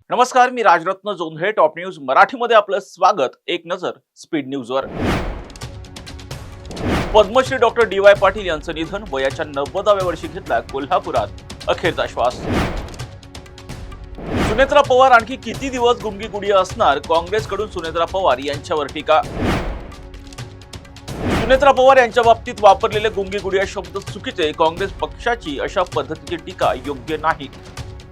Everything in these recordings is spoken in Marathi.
नमस्कार, मी राजरत्न जोंधळे. टॉप न्यूज मराठीमध्ये आपलं स्वागत. एक नजर स्पीड न्यूजवर. Padmashri doctor DY. पाटील यांचं निधन. वयाच्या 90व्या वर्षी घेतला कोल्हापुरात अखेरचा श्वास. सुनेत्रा पवार आणखी किती दिवस गुंगीगुडी असणार? काँग्रेसकडून सुनेत्रा पवार यांच्यावर टीका. सुनेत्रा पवार यांच्या बाबतीत वापरलेले गुंगीगुडी या शब्द चुकीचे. काँग्रेस पक्षाची अशा पद्धतीची टीका योग्य नाही.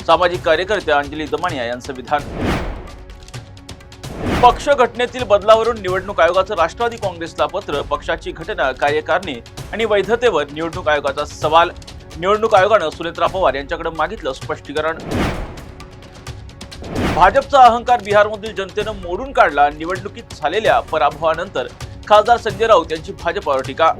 सामाजिक कार्यकर्त्या अंजली दमानिया यांचं विधान. पक्ष घटनेतील बदलावरून निवडणूक आयोगाचं राष्ट्रवादी काँग्रेसला पत्र. पक्षाची घटना, कार्यकारिणी आणि वैधतेवर निवडणूक आयोगाचा सवाल. निवडणूक आयोगानं सुनेत्रा पवार यांच्याकडे मागितलं स्पष्टीकरण. भाजपचा अहंकार बिहारमधील जनतेनं मोडून काढला. निवडणुकीत झालेल्या पराभवानंतर खासदार संजय राऊत यांची भाजपवर टीका.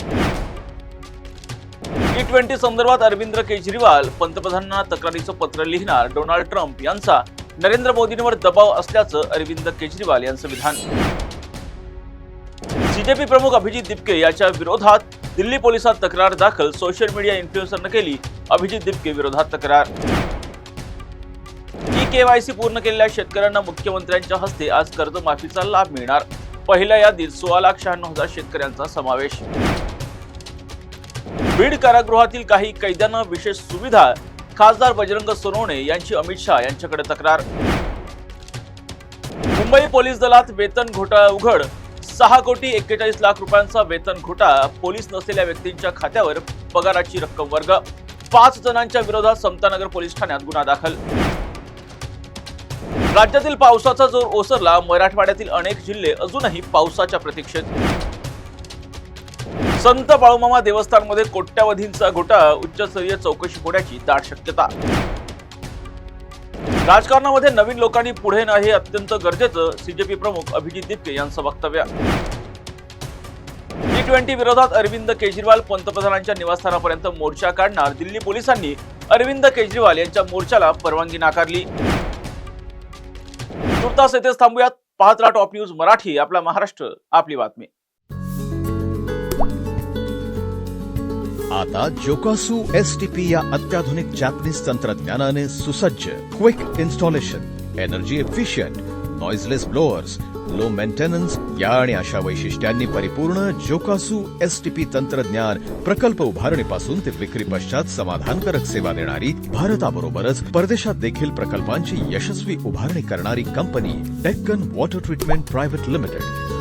G20 संदर्भात अरविंद केजरीवाल पंतप्रधानांना तक्रारीचं पत्र लिहिणार. डोनाल्ड ट्रम्प यांचा नरेंद्र मोदींवर दबाव असल्याचं अरविंद केजरीवाल यांचं विधान. सीजेपी प्रमुख अभिजित दिपके याच्या विरोधात दिल्ली पोलिसात तक्रार दाखल. सोशल मीडिया इन्फ्लुएन्सरनं केली अभिजित दिपके विरोधात तक्रार. KYC पूर्ण केलेल्या शेतकऱ्यांना मुख्यमंत्र्यांच्या हस्ते आज कर्जमाफीचा लाभ मिळणार. पहिल्या यादीत 16,96,000 शेतकऱ्यांचा समावेश. बीड कारागृहातील काही कैद्यांना विशेष सुविधा. खासदार बजरंग सोनवणे यांची अमित शहा यांच्याकडे तक्रार. मुंबई पोलीस दलात वेतन घोटाळा उघड. 6,41,00,000 रुपयांचा वेतन घोटाळा. पोलीस नसलेल्या व्यक्तींच्या खात्यावर पगाराची रक्कम वर्ग. 5 जणांच्या विरोधात समतानगर पोलीस ठाण्यात गुन्हा दाखल. राज्यातील पावसाचा जोर ओसरला. मराठवाड्यातील अनेक जिल्हे अजूनही पावसाच्या प्रतीक्षेत. संत बाळूमामा देवस्थानमध्ये कोट्यावधींचा घोटाळा. उच्चस्तरीय चौकशी होण्याची दाट शक्यता. राजकारणामध्ये नवीन लोकांनी पुढे येणं हे अत्यंत गरजेचं. सीजेपी प्रमुख अभिजित दिपके यांचं वक्तव्य. G20 विरोधात अरविंद केजरीवाल पंतप्रधानांच्या निवासस्थानापर्यंत मोर्चा काढणार. दिल्ली पोलिसांनी अरविंद केजरीवाल यांच्या मोर्चाला परवानगी नाकारली. तुर्तास येथेच थांबूयात. पाहत राहा टॉप न्यूज मराठी. आपला महाराष्ट्र, आपली बातमी. आता जोकासू STP या अत्याधुनिक जॅपनीज तंत्रज्ञानाने सुसज्ज, quick installation, energy efficient, noiseless blowers, low maintenance या आणि अशा वैशिष्ट्यांनी परिपूर्ण जोकासू STP तंत्रज्ञान प्रकल्प उभारणीपासून ते विक्री पश्चात समाधानकारक सेवा देणारी, भारताबरोबरच परदेशात देखील प्रकल्पांची यशस्वी उभारणी करणारी company Deccan water treatment private limited.